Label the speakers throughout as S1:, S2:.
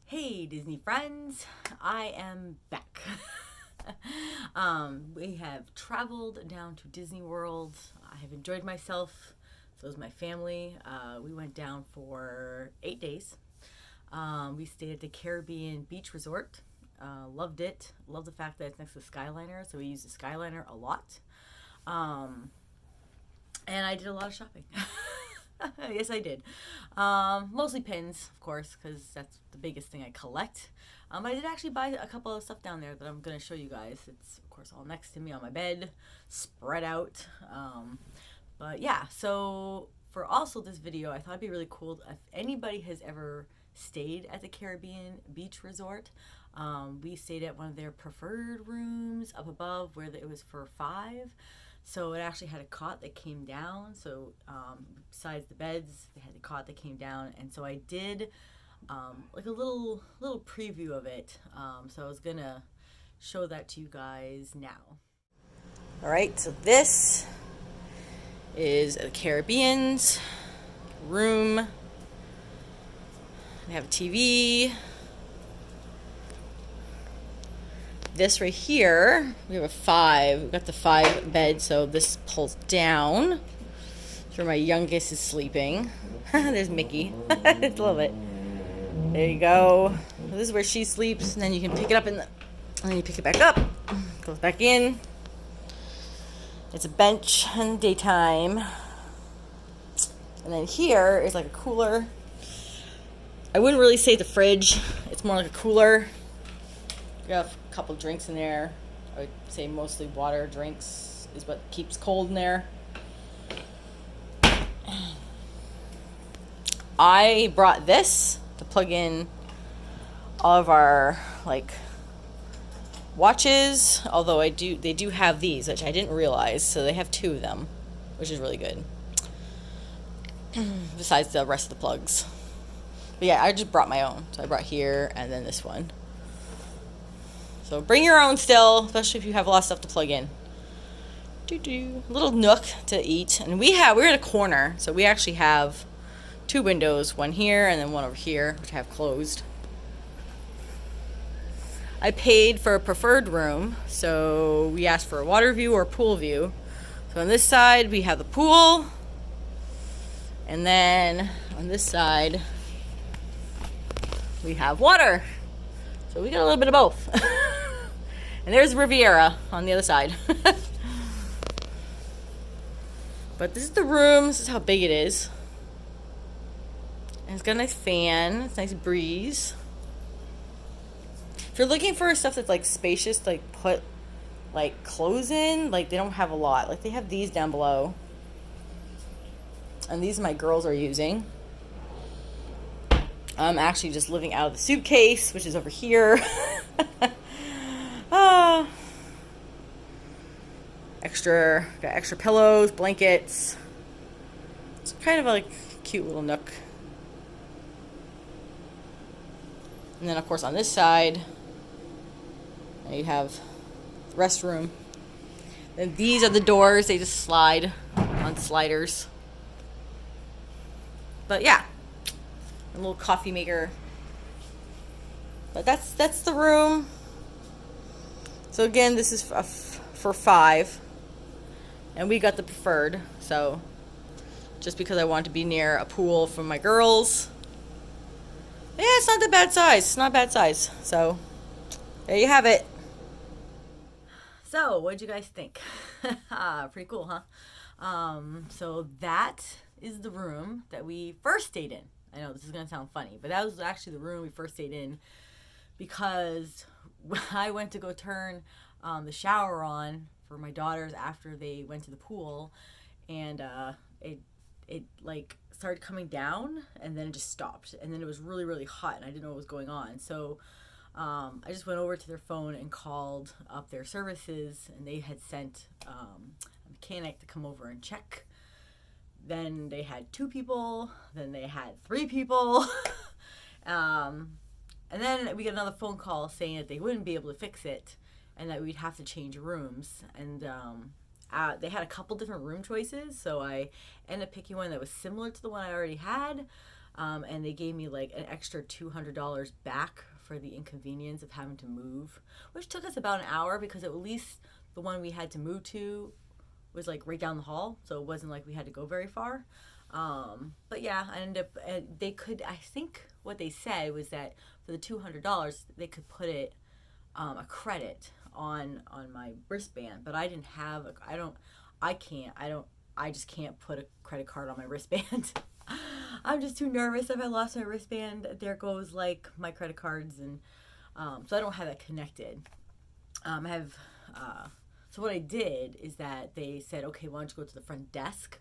S1: Hey Disney friends, I am back. We have traveled down to Disney World. I have enjoyed myself. So has my family. We went down for 8 days. We stayed at the Caribbean Beach Resort. Loved it. Love the fact that it's next to Skyliner, so we used the Skyliner a lot. And I did a lot of shopping. Yes, I did. Mostly pins, of course, because that's the biggest thing I collect. I did actually buy a couple of stuff down there that I'm going to show you guys. It's, of course, all next to me on my bed, spread out. But yeah, so for also this video, I thought it'd be really cool if anybody has ever stayed at the Caribbean Beach Resort. We stayed at one of their preferred rooms up above where it was for 5. So it actually had a cot that came down. So besides the beds, they had a cot that came down. And so I did like a little preview of it. So I was gonna show that to you guys now. All right, so this is the Caribbean's room. They have a TV. This right here, we have a 5. We've got the 5 bed, so this pulls down. That's where my youngest is sleeping. There's Mickey. I love it. There you go. This is where she sleeps, and then you can pick it up and then you pick it back up. Goes back in. It's a bench in the daytime. And then here is like a cooler. I wouldn't really say the fridge. It's more like a cooler. We have a couple drinks in there. I would say mostly water drinks is what keeps cold in there. I brought this to plug in all of our like watches, although they do have these, which I didn't realize, so they have 2 of them, which is really good. Besides the rest of the plugs. But yeah, I just brought my own. So I brought here and then this one. So bring your own still, especially if you have a lot of stuff to plug in. Little nook to eat. And we're in a corner, so we actually have 2 windows, one here and then one over here, which I have closed. I paid for a preferred room, so we asked for a water view or pool view. So on this side, we have the pool. And then on this side, we have water. So we got a little bit of both. And there's Riviera on the other side. But this is the room. This is how big it is. And it's got a nice fan. It's a nice breeze. If you're looking for stuff that's like spacious, like put like clothes in, like they don't have a lot. Like they have these down below. And these my girls are using. I'm actually just living out of the suitcase, which is over here. Got extra pillows, blankets. It's kind of like a cute little nook. And then, of course, on this side, you have the restroom. Then these are the doors. They just slide on sliders. But yeah, a little coffee maker. But that's the room. So again, this is for 5. And we got the preferred. So just because I want to be near a pool for my girls. Yeah, it's not that bad size. It's not a bad size. So there you have it. So what did you guys think? Pretty cool, huh? So that is the room that we first stayed in. I know this is going to sound funny, but that was actually the room we first stayed in because I went to go turn the shower on for my daughters after they went to the pool, and it like started coming down and then it just stopped, and then it was really, really hot and I didn't know what was going on. So I just went over to their phone and called up their services, and they had sent a mechanic to come over and check. Then they had 2 people, then they had 3 people. And then we got another phone call saying that they wouldn't be able to fix it and that we'd have to change rooms. And they had a couple different room choices, so I ended up picking one that was similar to the one I already had. and they gave me like an extra $200 back for the inconvenience of having to move, which took us about an hour because at least the one we had to move to was like right down the hall, so it wasn't like we had to go very far. But yeah, I ended up, they could, I think what they said was that for the $200 they could put it, a credit on my wristband, but I didn't have I just can't put a credit card on my wristband. I'm just too nervous. If I lost my wristband, there goes like my credit cards, and so I don't have that connected. I have so what I did is that they said, okay, why don't you go to the front desk,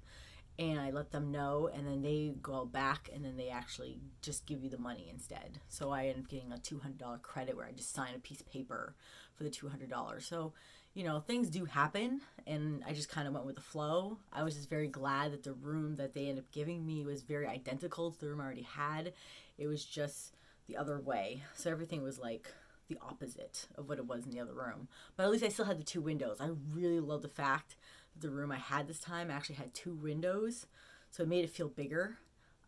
S1: and I let them know, and then they go back, and then they actually just give you the money instead. So I ended up getting a $200 credit where I just signed a piece of paper for the $200. So, you know, things do happen, and I just kind of went with the flow. I was just very glad that the room that they ended up giving me was very identical to the room I already had. It was just the other way. So everything was like the opposite of what it was in the other room. But at least I still had the two windows. I really love the fact that the room I had this time actually had two windows, so it made it feel bigger.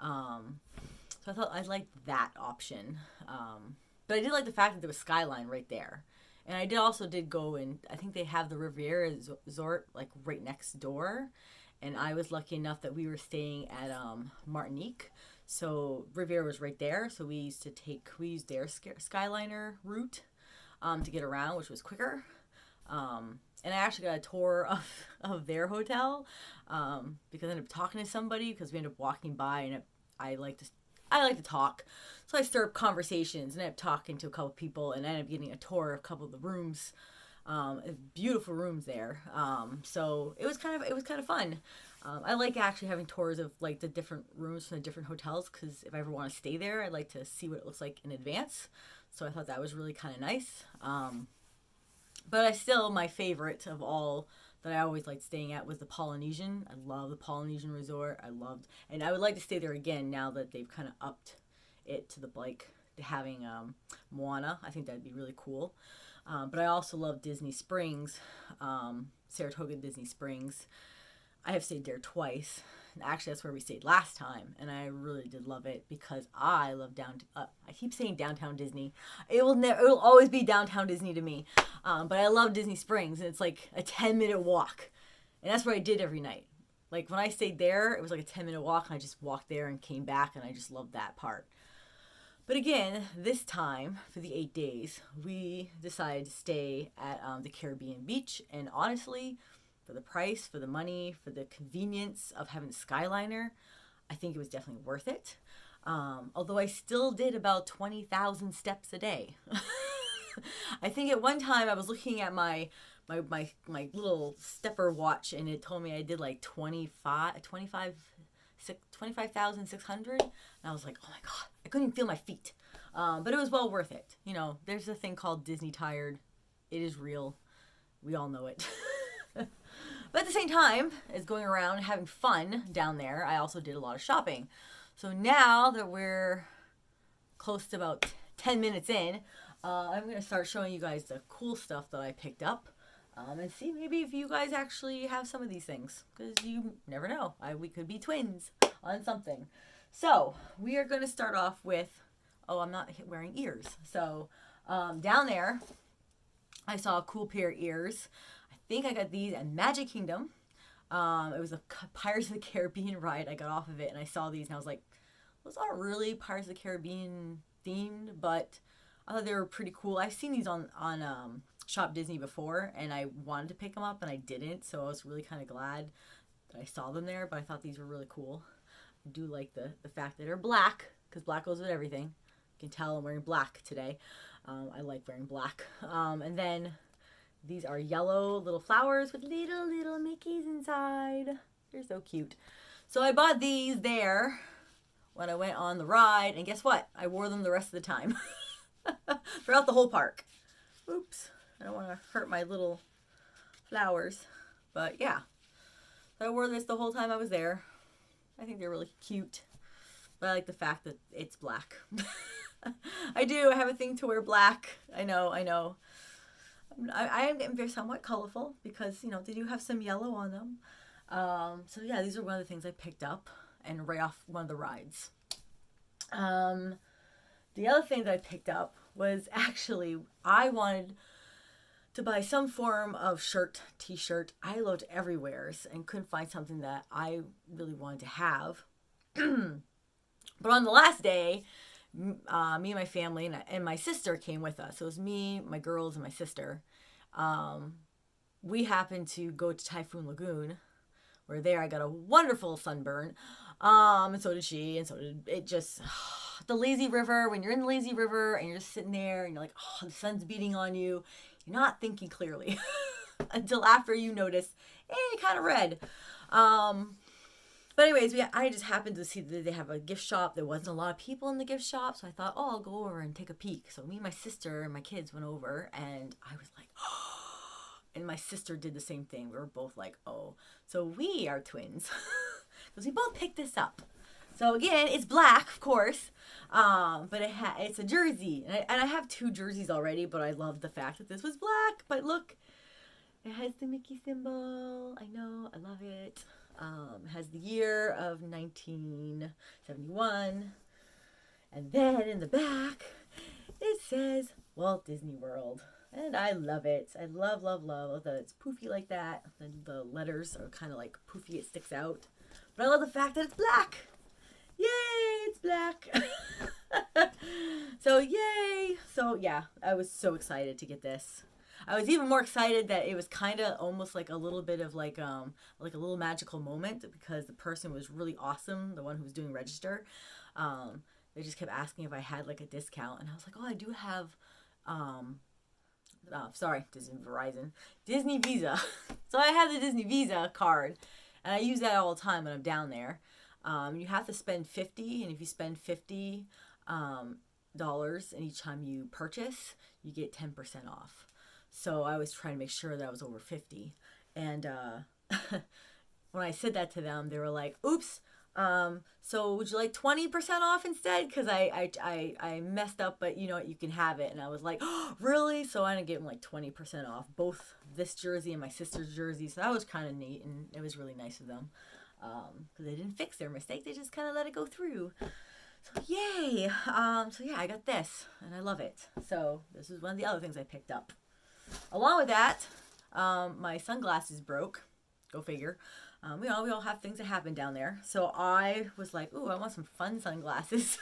S1: So I thought I liked that option. But I did like the fact that there was skyline right there. And I did go in, I think they have the Riviera Resort like right next door. And I was lucky enough that we were staying at Martinique. So Riviera was right there. So we used their Skyliner route to get around, which was quicker. And I actually got a tour of their hotel because I ended up talking to somebody because we ended up walking by, and I like to talk. So I stir up conversations and I ended up talking to a couple people, and I ended up getting a tour of a couple of the rooms. Beautiful rooms there. So it was kind of fun. I like actually having tours of like the different rooms from the different hotels, because if I ever want to stay there, I'd like to see what it looks like in advance. So I thought that was really kind of nice. But my favorite of all that I always liked staying at was the Polynesian. I love the Polynesian Resort. And I would like to stay there again now that they've kind of upped it to having Moana. I think that'd be really cool. But I also love Disney Springs, Saratoga Disney Springs. I have stayed there twice. Actually, that's where we stayed last time, and I really did love it because I love I keep saying downtown Disney. It will always be downtown Disney to me. But I love Disney Springs, and it's like a 10-minute walk, and that's what I did every night. Like when I stayed there, it was like a 10-minute walk, and I just walked there and came back, and I just loved that part. But again, this time for the 8 days, we decided to stay at the Caribbean beach, and honestly, for the price, for the money, for the convenience of having Skyliner, I think it was definitely worth it. Although I still did about 20,000 steps a day. I think at one time I was looking at my little stepper watch, and it told me I did like 25,600. And I was like, oh my God, I couldn't even feel my feet. But it was well worth it. You know, there's a thing called Disney tired. It is real. We all know it. But at the same time as going around and having fun down there, I also did a lot of shopping. So now that we're close to about 10 minutes in, I'm going to start showing you guys the cool stuff that I picked up, and see maybe if you guys actually have some of these things, because you never know. We could be twins on something. So we are going to start off with, I'm not wearing ears. So down there, I saw a cool pair of ears. I think I got these at Magic Kingdom. It was a Pirates of the Caribbean ride. I got off of it and I saw these and I was like, those aren't really Pirates of the Caribbean themed, but I thought they were pretty cool. I've seen these on Shop Disney before, and I wanted to pick them up and I didn't, so I was really kind of glad that I saw them there, but I thought these were really cool. I do like the fact that they're black, because black goes with everything. You can tell I'm wearing black today. I like wearing black. And then these are yellow little flowers with little Mickeys inside. They're so cute. So I bought these there when I went on the ride, and guess what? I wore them the rest of the time. Throughout the whole park. Oops. I don't want to hurt my little flowers. But yeah. So I wore this the whole time I was there. I think they're really cute. But I like the fact that it's black. I do. I have a thing to wear black. I know. I am getting very somewhat colorful because, they do have some yellow on them. So yeah, these are one of the things I picked up and right off one of the rides. Um, the other thing that I picked up was actually I wanted to buy some form of shirt, t-shirt. I looked everywhere and couldn't find something that I really wanted to have. But on the last day, me and my family and my sister came with us. So it was me, my girls, and my sister. Um, we happened to go to Typhoon Lagoon. Where there I got a wonderful sunburn. And so did she, and so did it. Just the lazy river. When you're in the lazy river and you're just sitting there and you're like, oh, the sun's beating on you, you're not thinking clearly until after you notice, hey, kind of red. But anyways, I just happened to see that they have a gift shop. There wasn't a lot of people in the gift shop, so I thought, oh, I'll go over and take a peek. So me and my sister and my kids went over, and I was like, oh. And my sister did the same thing. We were both like, oh. So we are twins. Because we both picked this up. So again, it's black, of course. But it's a jersey. And I have 2 jerseys already, but I love the fact that this was black. But look, it has the Mickey symbol. I know, I love it. It has the year of 1971. And then in the back, it says Walt Disney World. And I love it. I love, love, love that it's poofy like that. The letters are kind of like poofy. It sticks out. But I love the fact that it's black. Yay, it's black. So yay. So yeah, I was so excited to get this. I was even more excited that it was kind of almost like a little bit of like a little magical moment because the person was really awesome. The one who was doing register. They just kept asking if I had like a discount. And I was like, oh, I do have... Disney Visa. So I have the Disney Visa card, and I use that all the time when I'm down there. You have to spend $50, and if you spend $50 dollars, and each time you purchase, you get 10% off. So I was trying to make sure that I was over 50, and when I said that to them, they were like, "Oops." So would you like 20% off instead? Because I messed up, but you know what, you can have it. And I was like, oh, really? So I ended up getting like 20% off both this jersey and my sister's jersey. So that was kind of neat, and it was really nice of them because they didn't fix their mistake. They just kind of let it go through. So yay. So yeah, I got this, and I love it. So this is one of the other things I picked up. Along with that, my sunglasses broke. Go figure. We all have things that happen down there. So I was like, ooh, I want some fun sunglasses.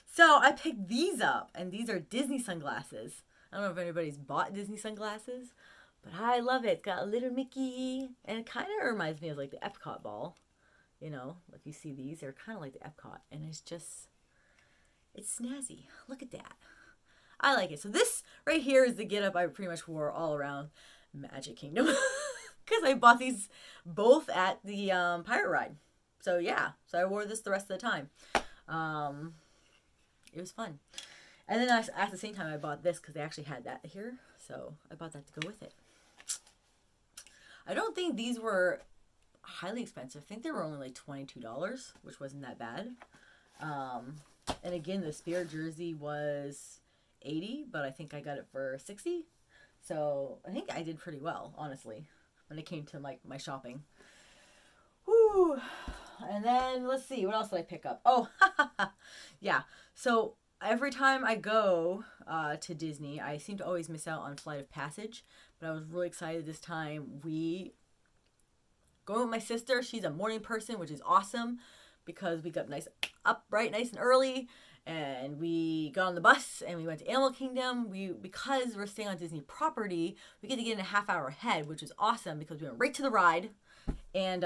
S1: So I picked these up, and these are Disney sunglasses. I don't know if anybody's bought Disney sunglasses, but I love it. It's got a little Mickey, and it kind of reminds me of like the Epcot ball. You know, if you see these, they're kind of like the Epcot, and it's snazzy. Look at that. I like it. So this right here is the getup I pretty much wore all around Magic Kingdom. Because I bought these both at the pirate ride. So yeah, so I wore this the rest of the time. It was fun. And then at the same time I bought this because they actually had that here. So I bought that to go with it. I don't think these were highly expensive. I think they were only like $22, which wasn't that bad. And again, the Spirit jersey was $80, but I think I got it for $60. So I think I did pretty well, honestly, when it came to like my shopping. Woo! And then let's see, what else did I pick up? Oh, yeah. So every time I go to Disney, I seem to always miss out on Flight of Passage. But I was really excited this time. Going with my sister. She's a morning person, which is awesome because we got up bright, nice and early. And we got on the bus and we went to Animal Kingdom. Because we're staying on Disney property, we get to get in a half hour ahead, which was awesome because we went right to the ride. And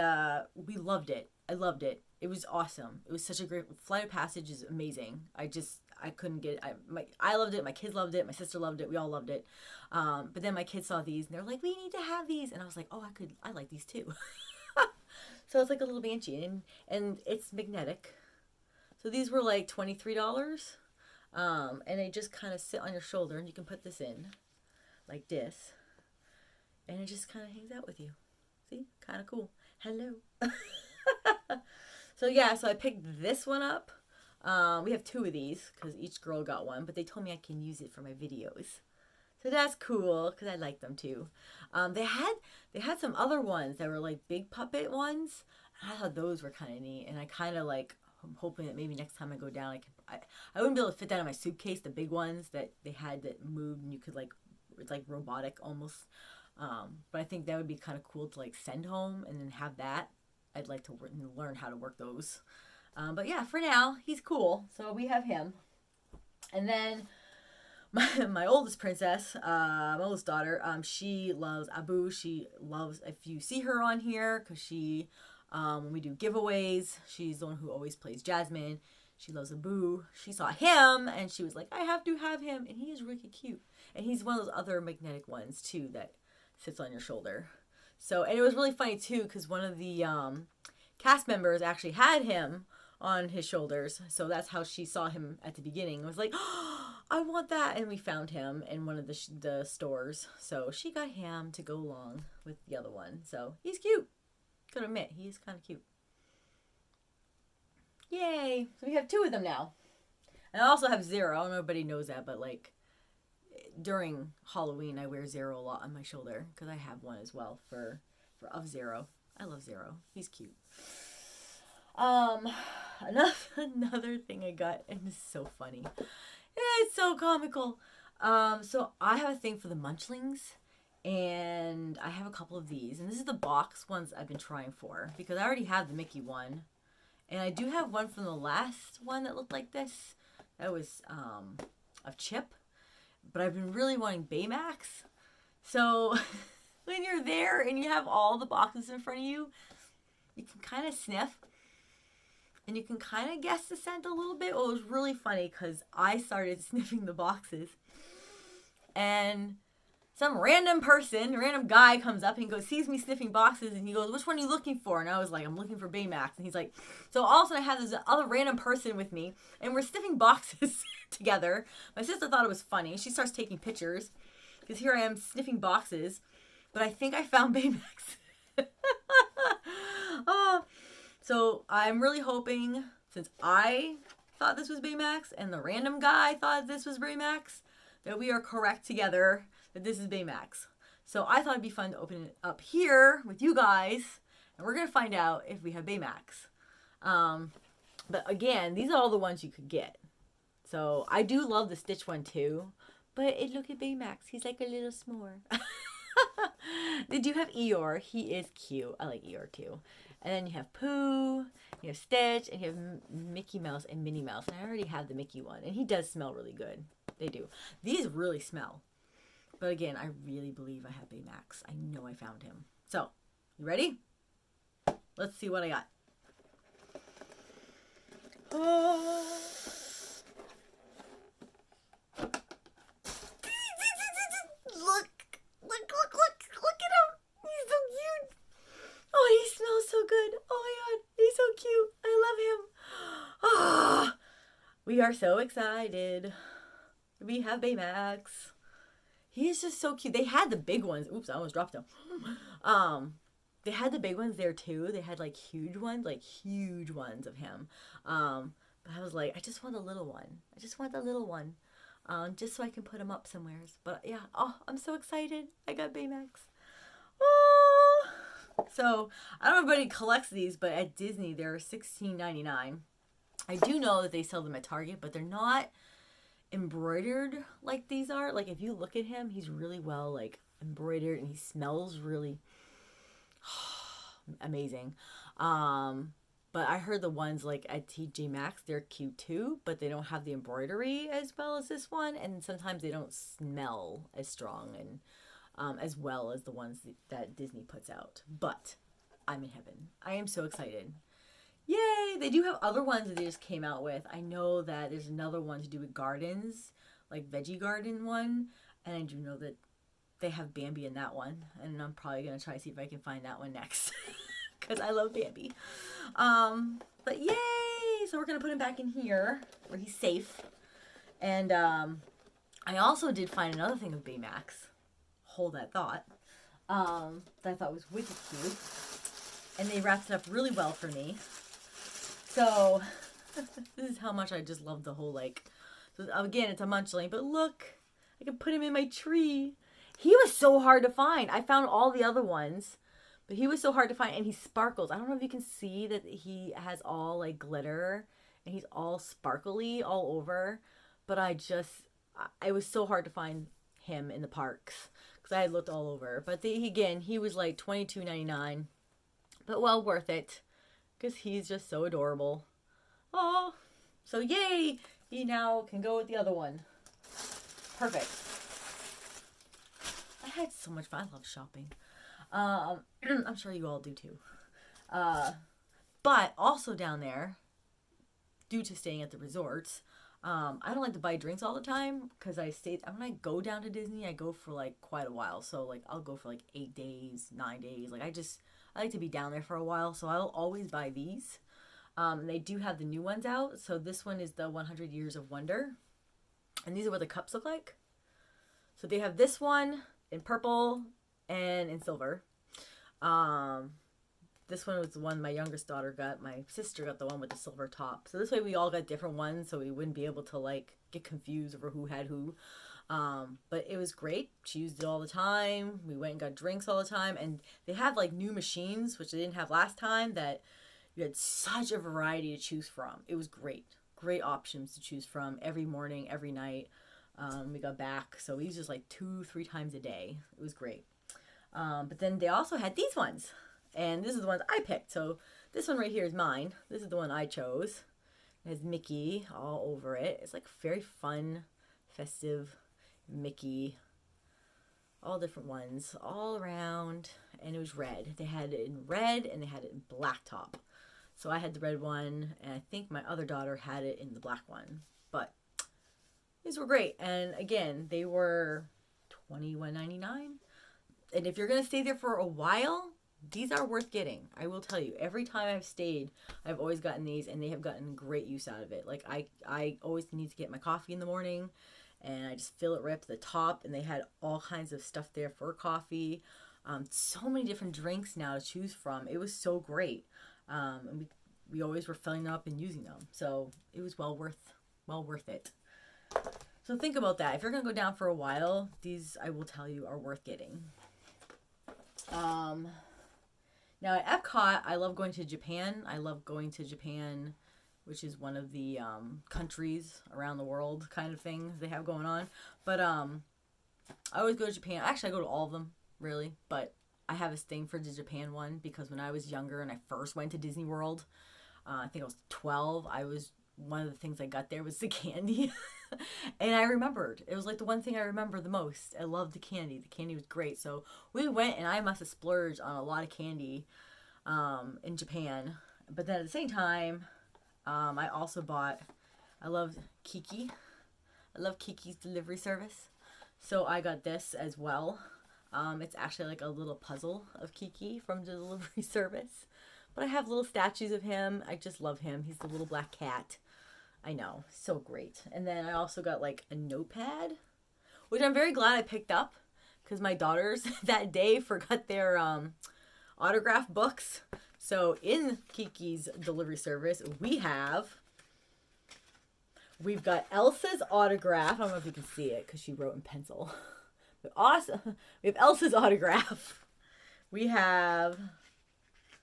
S1: we loved it. I loved it. It was awesome. It was such a great... Flight of Passage is amazing. I couldn't get it. I loved it. My kids loved it. My sister loved it. We all loved it. But then my kids saw these and they're like, we need to have these. And I was like, oh, I like these too. So it's like a little banshee and it's magnetic. So these were like $23. And they just kind of sit on your shoulder and you can put this in like this. And it just kind of hangs out with you. See? Kind of cool. Hello. So yeah, so I picked this one up. We have two of these because each girl got one, but they told me I can use it for my videos. So that's cool because I like them too. They had some other ones that were like big puppet ones. I thought those were kind of neat, and I kind of like I'm hoping that maybe next time I go down, I wouldn't be able to fit that in my suitcase, the big ones that they had that moved and you could like, it's like robotic almost. But I think that would be kind of cool to like send home and then have that. I'd like to learn how to work those. But yeah, for now, he's cool. So we have him. And then my oldest princess, my oldest daughter, she loves Abu. She loves, if you see her on here, because she, when we do giveaways, she's the one who always plays Jasmine. She loves Abu. She saw him and she was like, I have to have him. And he is really cute. And he's one of those other magnetic ones too that sits on your shoulder. So, and it was really funny too because one of the cast members actually had him on his shoulders. So that's how she saw him at the beginning. It was like, oh, I want that. And we found him in one of the stores. So she got him to go along with the other one. So he's cute. Gotta admit, he is kind of cute. Yay! So we have 2 of them now. And I also have Zero. I don't know if everybody knows that, but like during Halloween, I wear Zero a lot on my shoulder because I have one as well for of Zero. I love Zero. He's cute. Another thing I got, and it's so funny. It's so comical. So I have a thing for the munchlings, and I have a couple of these, and this is the box ones I've been trying for because I already have the Mickey one. And I do have one from the last one that looked like this. That was of Chip. But I've been really wanting Baymax. So when you're there and you have all the boxes in front of you, you can kind of sniff. And you can kind of guess the scent a little bit. Well, it was really funny because I started sniffing the boxes. And some random guy comes up and sees me sniffing boxes and he goes, which one are you looking for? And I was like, I'm looking for Baymax. And he's like, so all of a sudden I had this other random person with me and we're sniffing boxes together. My sister thought it was funny. She starts taking pictures because here I am sniffing boxes, but I think I found Baymax. So I'm really hoping, since I thought this was Baymax and the random guy thought this was Baymax, that we are correct together that this is Baymax. So I thought it'd be fun to open it up here with you guys, and we're going to find out if we have Baymax. But again, these are all the ones you could get. So I do love the Stitch one too, but look at Baymax. He's like a little s'more. They do have Eeyore. He is cute. I like Eeyore too. And then you have Pooh, you have Stitch, and you have Mickey Mouse and Minnie Mouse. And I already have the Mickey one, and he does smell really good. They do. These really smell. But again, I really believe I have Baymax. I know I found him. So, you ready? Let's see what I got. Oh. Look at him. He's so cute. Oh, he smells so good. Oh my God, he's so cute. I love him. Ah, we are so excited. We have Baymax. He is just so cute. They had the big ones. Oops, I almost dropped them. They had the big ones there too. They had like huge ones of him. But I was like, I just want a little one. I just want the little one. Just so I can put him up somewhere. But yeah, oh, I'm so excited. I got Baymax. Oh. So I don't know if anybody collects these, but at Disney they're $16.99. I do know that they sell them at Target, but they're not embroidered like these are. Like if you look at him, he's really well like embroidered and he smells really amazing. But I heard the ones like at TJ Maxx, they're cute too, but they don't have the embroidery as well as this one, and sometimes they don't smell as strong and as well as the ones that Disney puts out. But I'm in heaven. I am so excited. Yay! They do have other ones that they just came out with. I know that there's another one to do with gardens, like Veggie Garden one, and I do know that they have Bambi in that one, and I'm probably going to try to see if I can find that one next, because I love Bambi. But yay! So we're going to put him back in here, where he's safe. And I also did find another thing of Baymax. Hold that thought. That I thought was wicked cute. And they wrapped it up really well for me. So, this is how much I just love the whole, like, so again, it's a munchling, but look, I can put him in my tree. He was so hard to find. I found all the other ones, but he was so hard to find, and he sparkles. I don't know if you can see that he has all, like, glitter, and he's all sparkly all over. But it was so hard to find him in the parks because I had looked all over. But he was like $22.99, but well worth it because he's just so adorable. Oh, so yay! He now can go with the other one. Perfect. I had so much fun. I love shopping. I'm sure you all do too. But also down there, due to staying at the resorts, I don't like to buy drinks all the time because when I go down to Disney, I go for like quite a while. So like I'll go for like 8 days, 9 days. Like I like to be down there for a while. So I'll always buy these. They do have the new ones out. So this one is the 100 Years of Wonder. And these are what the cups look like. So they have this one in purple and in silver. This one was the one my youngest daughter got. My sister got the one with the silver top. So this way we all got different ones so we wouldn't be able to like get confused over who had who. But it was great. She used it all the time. We went and got drinks all the time. And they have like new machines, which they didn't have last time, that you had such a variety to choose from. It was great. Great options to choose from every morning, every night. We got back. So we used this like 2-3 times a day. It was great. But then they also had these ones. And this is the ones I picked. So this one right here is mine. This is the one I chose. It has Mickey all over it. It's like very fun, festive Mickey. All different ones all around. And it was red. They had it in red and they had it in black top. So I had the red one. And I think my other daughter had it in the black one. But these were great. And again, they were $21.99. And if you're going to stay there for a while, these are worth getting. I will tell you, every time I've stayed, I've always gotten these, and they have gotten great use out of it. Like, I always need to get my coffee in the morning, and I just fill it right up to the top, and they had all kinds of stuff there for coffee. So many different drinks now to choose from. It was so great. And we always were filling them up and using them. So it was well worth it. So think about that. If you're going to go down for a while, these, I will tell you, are worth getting. Now at Epcot, I love going to Japan. I love going to Japan, which is one of the countries around the world kind of things they have going on. But I always go to Japan. Actually, I go to all of them, really. But I have this thing for the Japan one because when I was younger and I first went to Disney World, I think I was 12, one of the things I got there was the candy. And I remembered. It was like the one thing I remember the most. I loved the candy. The candy was great. So we went and I must have splurged on a lot of candy in Japan. But then at the same time, I also I love Kiki. I love Kiki's delivery service. So I got this as well. It's actually like a little puzzle of Kiki from the delivery service. But I have little statues of him. I just love him. He's the little black cat. I know, so great. And then I also got like a notepad, which I'm very glad I picked up because my daughters that day forgot their autograph books. So in Kiki's delivery service, we've got Elsa's autograph. I don't know if you can see it because she wrote in pencil. But awesome. We have Elsa's autograph. We have...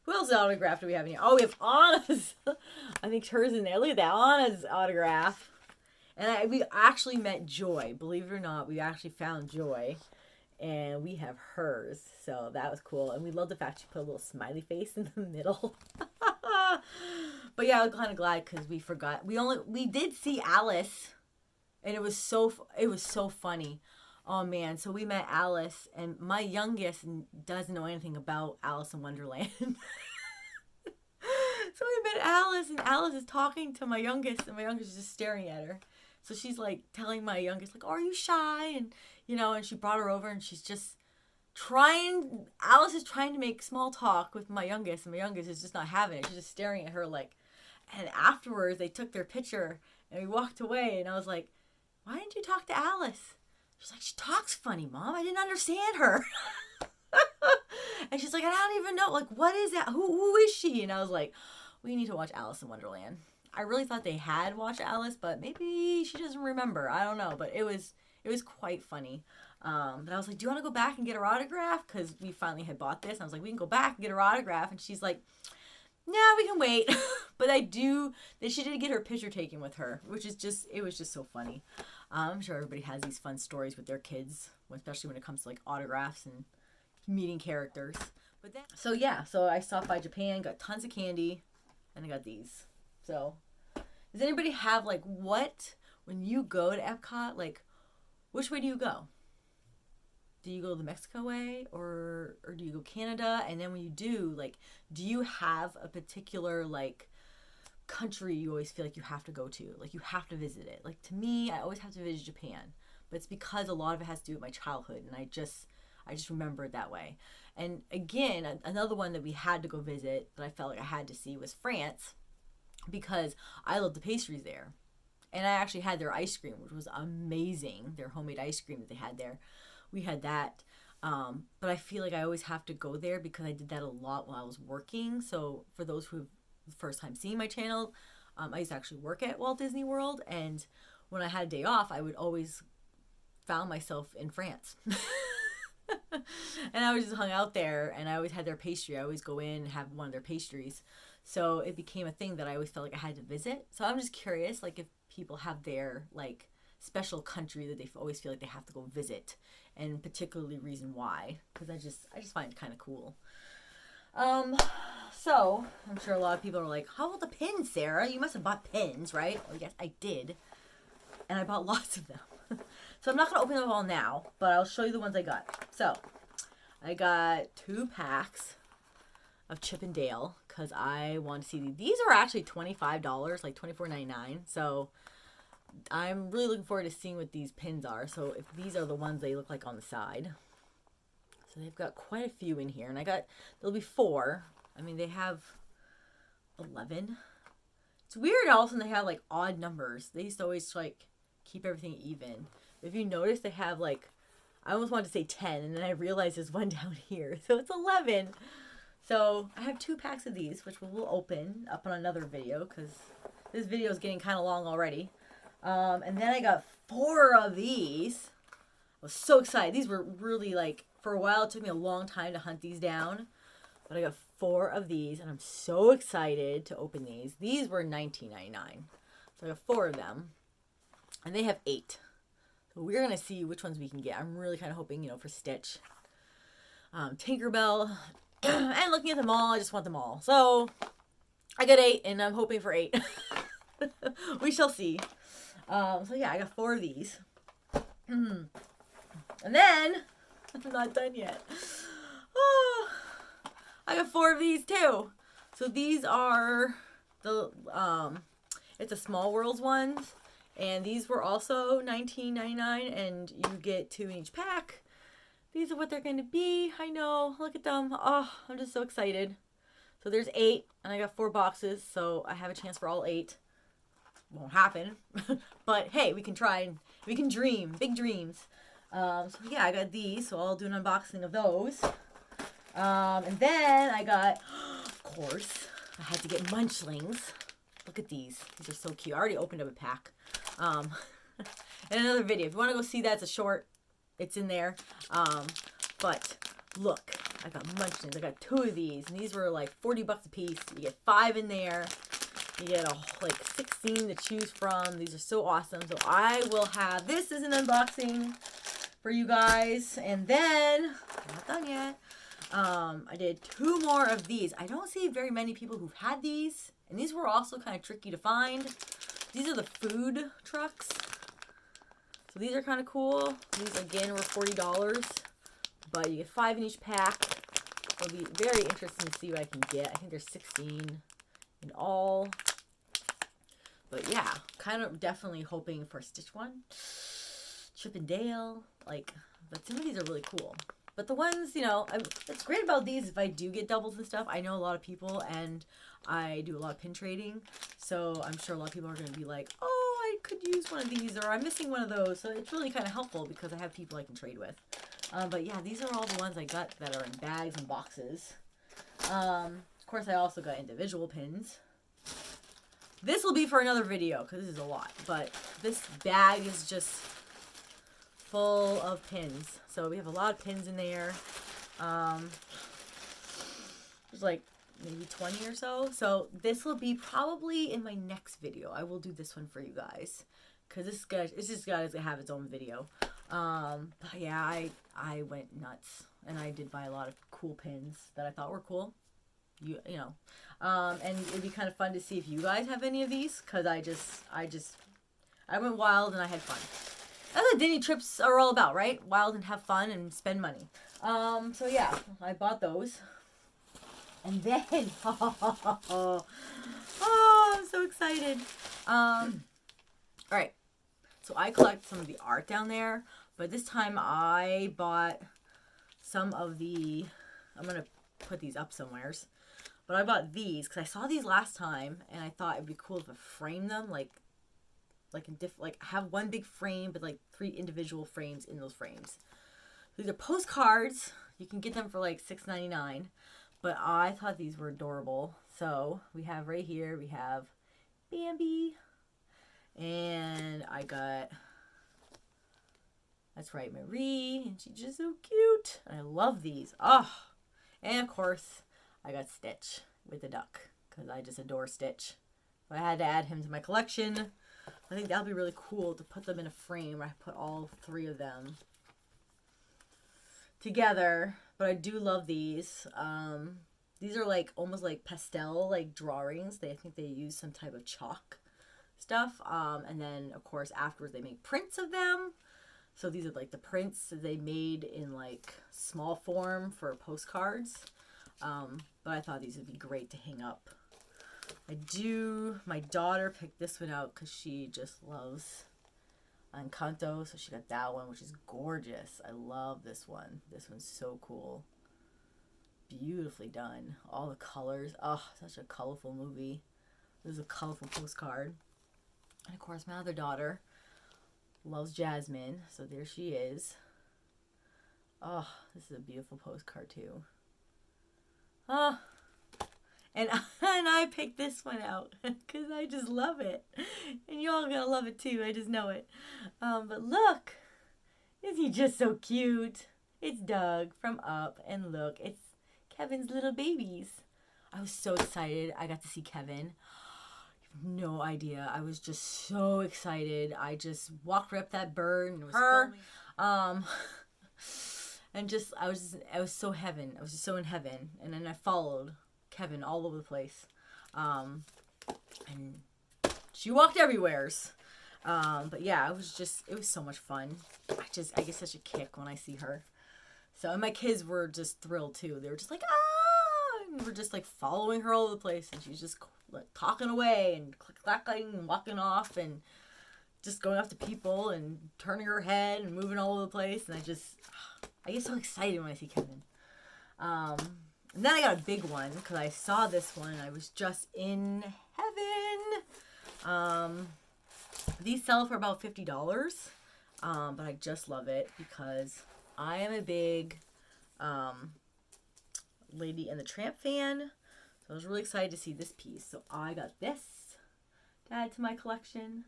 S1: Who else's autograph do we have in here? Oh, we have Anna's. I think hers in there. Look at that. Anna's autograph. And we actually met Joy. Believe it or not, we actually found Joy. And we have hers. So that was cool. And we love the fact she put a little smiley face in the middle. But yeah, I'm kind of glad because we forgot. We did see Alice. And it was so funny. Oh man, so we met Alice, and my youngest doesn't know anything about Alice in Wonderland. So we met Alice, and Alice is talking to my youngest, and my youngest is just staring at her. So she's like telling my youngest, like, oh, are you shy? And, and she brought her over, and she's just Alice is trying to make small talk with my youngest, and my youngest is just not having it. She's just staring at her like, and afterwards they took their picture, and we walked away, and I was like, why didn't you talk to Alice? She's like, she talks funny, Mom. I didn't understand her. And she's like, I don't even know. Like, what is that? Who is she? And I was like, we need to watch Alice in Wonderland. I really thought they had watched Alice, but maybe she doesn't remember. I don't know. But it was quite funny. But I was like, do you want to go back and get her autograph? Because we finally had bought this. And I was like, we can go back and get her autograph. And she's like, nah, we can wait. But she did get her picture taken with her, which is it was just so funny. I'm sure everybody has these fun stories with their kids, especially when it comes to like autographs and meeting characters. But then, so I stopped by Japan, got tons of candy, and I got these. So, does anybody have like when you go to Epcot, like which way do you go? Do you go the Mexico way or do you go Canada? And then when you do, like, do you have a particular like country you always feel like you have to go to? Like you have to visit it. Like to me, I always have to visit Japan. But it's because a lot of it has to do with my childhood, and I just remember it that way. And again, another one that we had to go visit that I felt like I had to see was France, because I love the pastries there. And I actually had their ice cream, which was amazing. Their homemade ice cream that they had there. We had that. But I feel like I always have to go there because I did that a lot while I was working. So for those who have the first time seeing my channel, I used to actually work at Walt Disney World. And when I had a day off, I would always found myself in France. And I always just hung out there, and I always had their pastry. I always go in and have one of their pastries. So it became a thing that I always felt like I had to visit. So I'm just curious, like if people have their like special country that they always feel like they have to go visit, and particularly reason why, because I just find it kind of cool. So I'm sure a lot of people are like, how about the pins, Sarah? You must have bought pins, right? Well, yes, I did, and I bought lots of them. So I'm not going to open them all now, but I'll show you the ones I got. So I got 2 packs of Chip and Dale because I want to see these. These are actually $25, like $24.99. So I'm really looking forward to seeing what these pins are. So if these are the ones they look like on the side. So they've got quite a few in here. And there'll be 4. I mean, they have 11. It's weird also they have like odd numbers. They used to always like keep everything even. If you notice, they have like, I almost wanted to say 10, and then I realized there's one down here. So it's 11. So I have 2 packs of these, which we'll open up on another video because this video is getting kind of long already. And then I got 4 of these. I was so excited. These were really like, for a while, it took me a long time to hunt these down. But I got 4 of these, and I'm so excited to open these. These were $19.99. So I got 4 of them. And they have 8. So we're going to see which ones we can get. I'm really kind of hoping, for Stitch. Tinkerbell. And looking at them all, I just want them all. So I got 8, and I'm hoping for 8. We shall see. So yeah, I got 4 of these. And then, I'm not done yet. Oh, I got 4 of these too. So these are the, it's a Small Worlds ones. And these were also $19.99, and you get 2 in each pack. These are what they're going to be. I know. Look at them. Oh, I'm just so excited. So there's 8, and I got 4 boxes, so I have a chance for all 8. Won't happen. But hey, we can try and we can dream. Big dreams. So yeah, I got these, so I'll do an unboxing of those. And then I got, of course, I had to get munchlings. Look at these. These are so cute. I already opened up a pack. In another video. If you want to go see that, it's a short. It's in there. But look, I got munchlings. I got 2 of these, and these were like $40 a piece. You get 5 in there. You get like 16 to choose from. These are so awesome. So I will have this as an unboxing for you guys, and then I'm not done yet. I did 2 more of these. I don't see very many people who've had these, and these were also kind of tricky to find. These are the food trucks. So these are kind of cool. These again were $40, but you get 5 in each pack. It'll be very interesting to see what I can get. I think there's 16 in all. But yeah, kind of definitely hoping for a Stitch one. Chip and Dale. But some of these are really cool. But the ones, what's great about these, if I do get doubles and stuff, I know a lot of people, and I do a lot of pin trading. So I'm sure a lot of people are going to be like, oh, I could use one of these, or I'm missing one of those. So it's really kind of helpful because I have people I can trade with. But yeah, these are all the ones I got that are in bags and boxes. Of course, I also got individual pins. This will be for another video because this is a lot. But this bag is just full of pins. So we have a lot of pins in there. There's like maybe 20 or so. So this will be probably in my next video. I will do this one for you guys, because this guy, it's just got to have its own video. But yeah, I went nuts, and I did buy a lot of cool pins that I thought were cool. You know, and it'd be kind of fun to see if you guys have any of these, because I went wild and I had fun. That's what Disney trips are all about, right? Wild and have fun and spend money. So yeah, I bought those. And then, oh, I'm so excited. All right. So I collect some of the art down there, but this time I bought some of the, I'm going to put these up somewheres, but I bought these because I saw these last time and I thought it'd be cool if I frame them, like have one big frame, but like 3 individual frames in those frames. These are postcards. You can get them for like $6.99, but I thought these were adorable. So we have right here, we have Bambi, and I got, that's right, Marie, and she's just so cute. I love these. Oh, and of course, I got Stitch with the duck, because I just adore Stitch. I had to add him to my collection. I think that'll be really cool to put them in a frame where I put all 3 of them together. But I do love these. These are like almost like pastel like drawings. I think they use some type of chalk stuff. And then of course afterwards they make prints of them. So these are like the prints that they made in like small form for postcards. But I thought these would be great to hang up. My daughter picked this one out because she just loves Encanto, so she got that one, which is gorgeous. I love this one. This one's so cool. Beautifully done. All the colors. Oh, such a colorful movie. This is a colorful postcard. And of course, my other daughter loves Jasmine, so there she is. Oh, this is a beautiful postcard too. Oh, and I picked this one out because I just love it. And you all are going to love it too. I just know it. But look. Isn't he just so cute? It's Doug from Up. And look, it's Kevin's little babies. I was so excited. I got to see Kevin. You have no idea. I was just so excited. I just walked right up that bird and was filming. And just, I was so heaven. I was just so in heaven. And then I followed Kevin all over the place, and she walked everywheres, but yeah, it was so much fun. I get such a kick when I see her. So, and my kids were just thrilled too. They were just like, ah, and we're just like following her all over the place, and she's just like talking away and clacking and walking off and just going up to people and turning her head and moving all over the place. And I get so excited when I see Kevin. And then I got a big one because I saw this one and I was just in heaven. These sell for about $50, but I just love it because I am a big Lady and the Tramp fan. So I was really excited to see this piece. So I got this to add to my collection.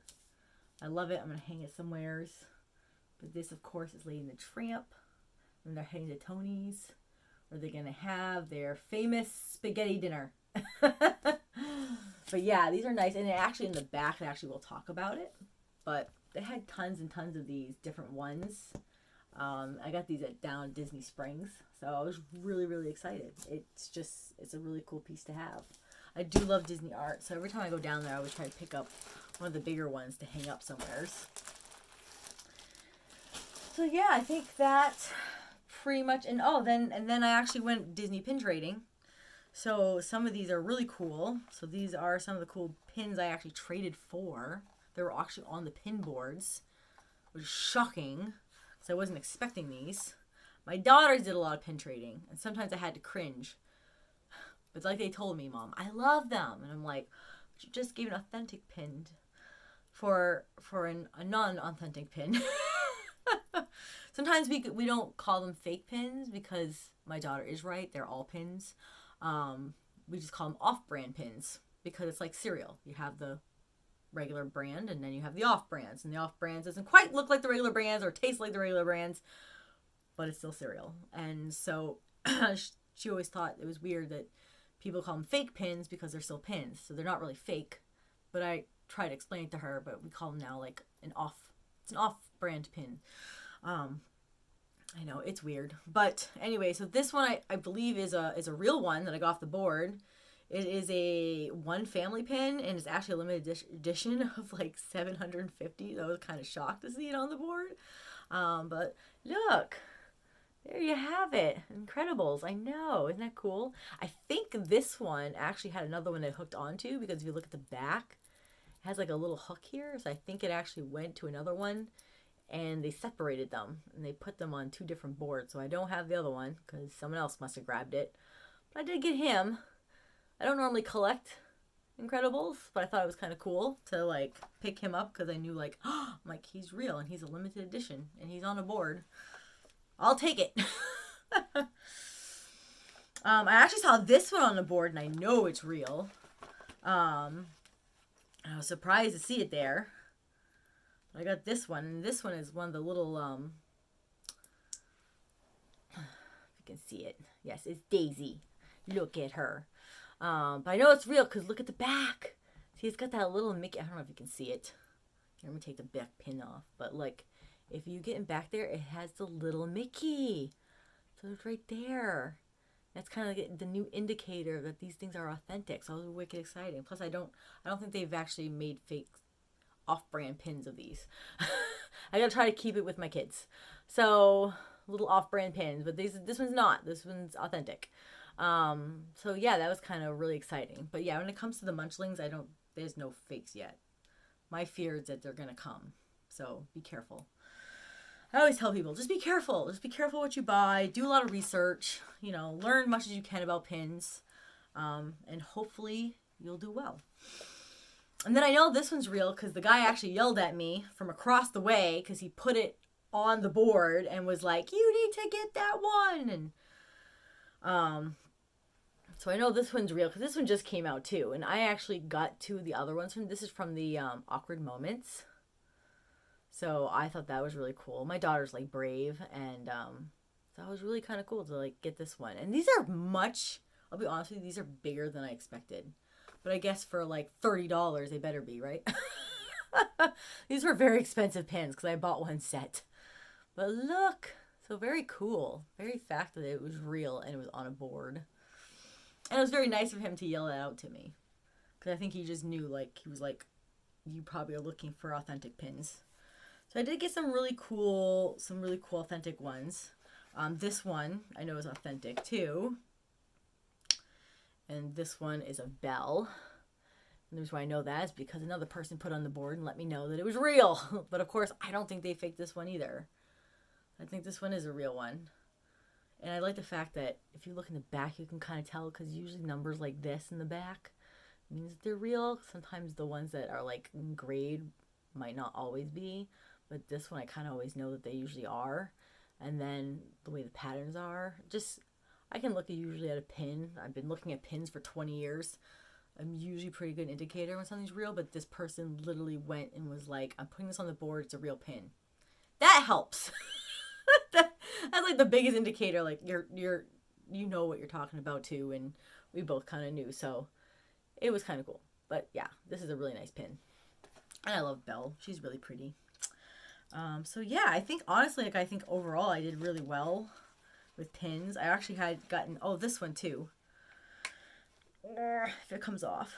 S1: I love it. I'm going to hang it somewheres. But this, of course, is Lady and the Tramp. And they're heading to Tony's, where they're going to have their famous spaghetti dinner. But yeah, these are nice. And actually in the back, we'll talk about it. But they had tons and tons of these different ones. I got these down at Disney Springs. So I was really, really excited. It's a really cool piece to have. I do love Disney art. So every time I go down there, I always try to pick up one of the bigger ones to hang up somewheres. So yeah, I think that pretty much, and then I actually went Disney pin trading. So some of these are really cool. So these are some of the cool pins I actually traded for. They were actually on the pin boards, which is shocking because I wasn't expecting these. My daughters did a lot of pin trading, and sometimes I had to cringe. But it's like they told me, Mom, I love them, and I'm like, but you just gave an authentic pin for a non-authentic pin. Sometimes we don't call them fake pins because my daughter is right. They're all pins. We just call them off-brand pins because it's like cereal. You have the regular brand and then you have the off-brands. And the off-brands doesn't quite look like the regular brands or taste like the regular brands, but it's still cereal. And so she always thought it was weird that people call them fake pins because they're still pins. So they're not really fake. But I tried to explain it to her, but we call them now like it's an off-brand pin. I know, it's weird. But anyway, so this one I believe is a real one that I got off the board. It is a one family pin, and it's actually a limited edition of like 750. I was kind of shocked to see it on the board. But look, there you have it. Incredibles. I know. Isn't that cool? I think this one actually had another one that hooked onto, because if you look at the back, it has like a little hook here. So I think it actually went to another one, and they separated them and they put them on two different boards. So I don't have the other one because someone else must have grabbed it. But I did get him. I don't normally collect Incredibles, but I thought it was kind of cool to like pick him up because I knew like, oh, I'm like, he's real and he's a limited edition and he's on a board. I'll take it. I actually saw this one on the board and I know it's real. I was surprised to see it there. I got this one, and this one is one of the little, if you can see it. Yes, it's Daisy. Look at her. But I know it's real because look at the back. See, it's got that little Mickey. I don't know if you can see it. Here, let me take the back pin off. But like, if you get in back there, it has the little Mickey. So it's right there. That's kind of the new indicator that these things are authentic. So it was wicked exciting. Plus, I don't think they've actually made fake off-brand pins of these. I gotta try to keep it with my kids. So little off-brand pins, but this one's not. This one's authentic. So yeah, that was kind of really exciting. But yeah, when it comes to the munchlings, there's no fakes yet. My fear is that they're gonna come. So be careful. I always tell people, just be careful. Just be careful what you buy. Do a lot of research. You know, learn much as you can about pins. And hopefully you'll do well. And then I know this one's real because the guy actually yelled at me from across the way because he put it on the board and was like, you need to get that one. And so I know this one's real because this one just came out too. And I actually got two of the other ones from, this is from the Awkward Moments. So I thought that was really cool. My daughter's like brave, and so it was really kind of cool to like get this one. And these are much, I'll be honest with you, these are bigger than I expected. But I guess for like $30, they better be, right? These were very expensive pins because I bought one set. But look, so very cool. Very fact that it was real and it was on a board. And it was very nice of him to yell it out to me. Because I think he just knew, like, he was like, you probably are looking for authentic pins. So I did get some really cool authentic ones. This one I know is authentic too. And this one is a bell. And the reason why I know that is because another person put on the board and let me know that it was real. But of course, I don't think they faked this one either. I think this one is a real one. And I like the fact that if you look in the back, you can kind of tell, because usually numbers like this in the back means they're real. Sometimes the ones that are like engraved might not always be. But this one I kind of always know that they usually are. And then the way the patterns are, just, I can look usually at a pin. I've been looking at pins for 20 years. I'm usually a pretty good indicator when something's real, but this person literally went and was like, I'm putting this on the board, it's a real pin. That helps. That's like the biggest indicator, like you know what you're talking about too, and we both kind of knew, so it was kind of cool. But yeah, this is a really nice pin. And I love Belle. She's really pretty. So yeah, I think honestly, I think overall I did really well with pins. I actually had gotten, this one too. If it comes off.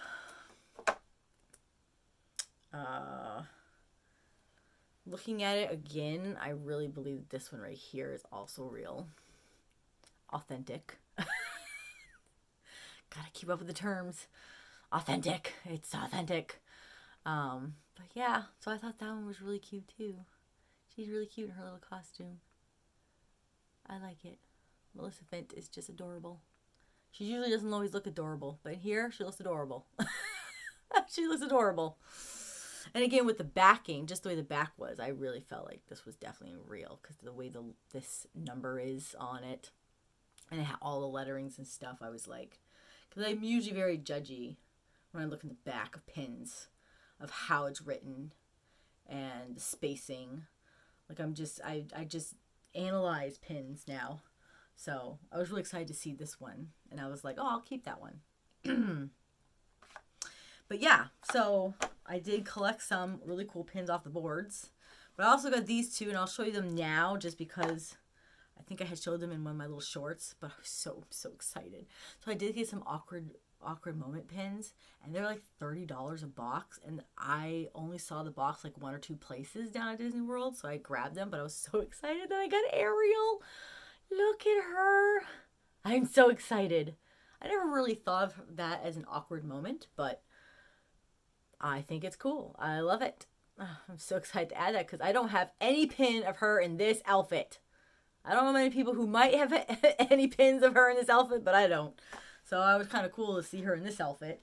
S1: Looking at it again, I really believe that this one right here is also real. Authentic. Gotta keep up with the terms. Authentic. It's authentic. But yeah, so I thought that one was really cute too. She's really cute in her little costume. I like it. Melissa Fent is just adorable. She usually doesn't always look adorable, but here she looks adorable. She looks adorable. And again, with the backing, just the way the back was, I really felt like this was definitely real because the way this number is on it, and it had all the letterings and stuff. I was like, because I'm usually very judgy when I look in the back of pins of how it's written and the spacing. Like I just analyze pins now. So I was really excited to see this one, and I was like, oh, I'll keep that one. But yeah, so I did collect some really cool pins off the boards. But I also got these two, and I'll show you them now just because I think I had showed them in one of my little shorts, but I was so excited. So I did get some awkward moment pins, and they're like $30 a box, and I only saw the box like 1 or 2 places down at Disney World, so I grabbed them, but I was so excited that I got Ariel. Look at her. I'm so excited. I never really thought of that as an awkward moment, but I think it's cool. I love it. I'm so excited to add that because I don't have any pin of her in this outfit. I don't know many people who might have any pins of her in this outfit, but I don't. So I was kind of cool to see her in this outfit.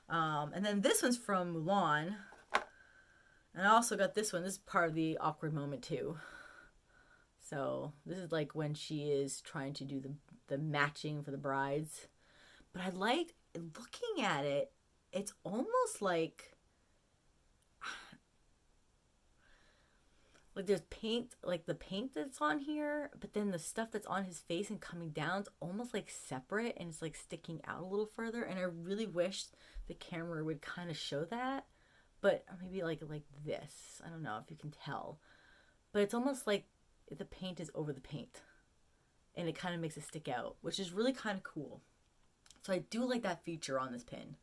S1: And then this one's from Mulan. And I also got this one. This is part of the awkward moment too. So this is like when she is trying to do the matching for the brides. But I like looking at it. It's almost like there's paint, like the paint that's on here, but then the stuff that's on his face and coming down is almost like separate, and it's like sticking out a little further. And I really wish the camera would kind of show that, but maybe like this. I don't know if you can tell, but it's almost like the paint is over the paint, and it kind of makes it stick out, which is really kind of cool. So I do like that feature on this pin.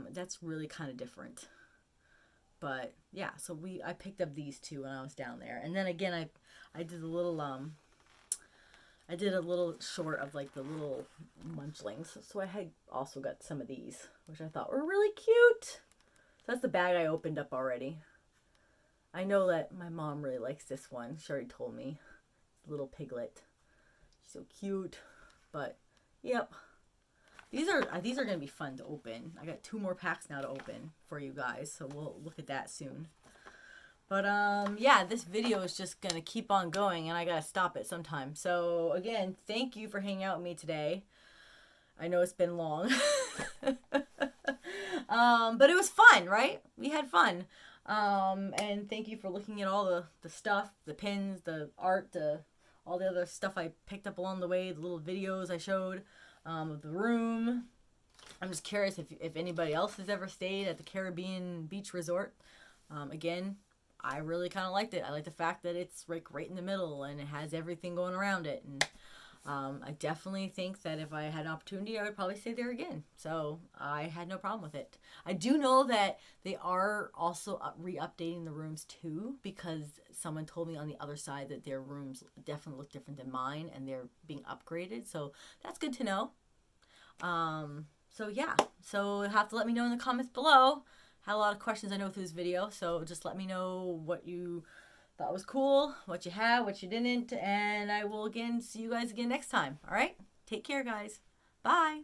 S1: That's really kind of different. But yeah, so I picked up these two when I was down there. And then again, I did a little short of like the little munchlings. So I had also got some of these, which I thought were really cute. So that's the bag I opened up already. I know that my mom really likes this one. She already told me. Little piglet. She's so cute. But yep. These are going to be fun to open. I got 2 more packs now to open for you guys, so we'll look at that soon. But yeah, this video is just going to keep on going, and I got to stop it sometime. So again, thank you for hanging out with me today. I know it's been long. But it was fun, right? We had fun. And thank you for looking at all the stuff, the pins, the art, all the other stuff I picked up along the way, the little videos I showed. Of the room. I'm just curious if anybody else has ever stayed at the Caribbean Beach Resort. Again, I really kind of liked it. I like the fact that it's like right in the middle and it has everything going around it. And I definitely think that if I had an opportunity, I would probably stay there again. So I had no problem with it. I do know that they are also re-updating the rooms too, because someone told me on the other side that their rooms definitely look different than mine and they're being upgraded. So that's good to know. So yeah, so you'll have to let me know in the comments below. Had a lot of questions I know through this video, so just let me know what you thought was cool, what you have, what you didn't, and I will again see you guys again next time. All right? Take care, guys. Bye.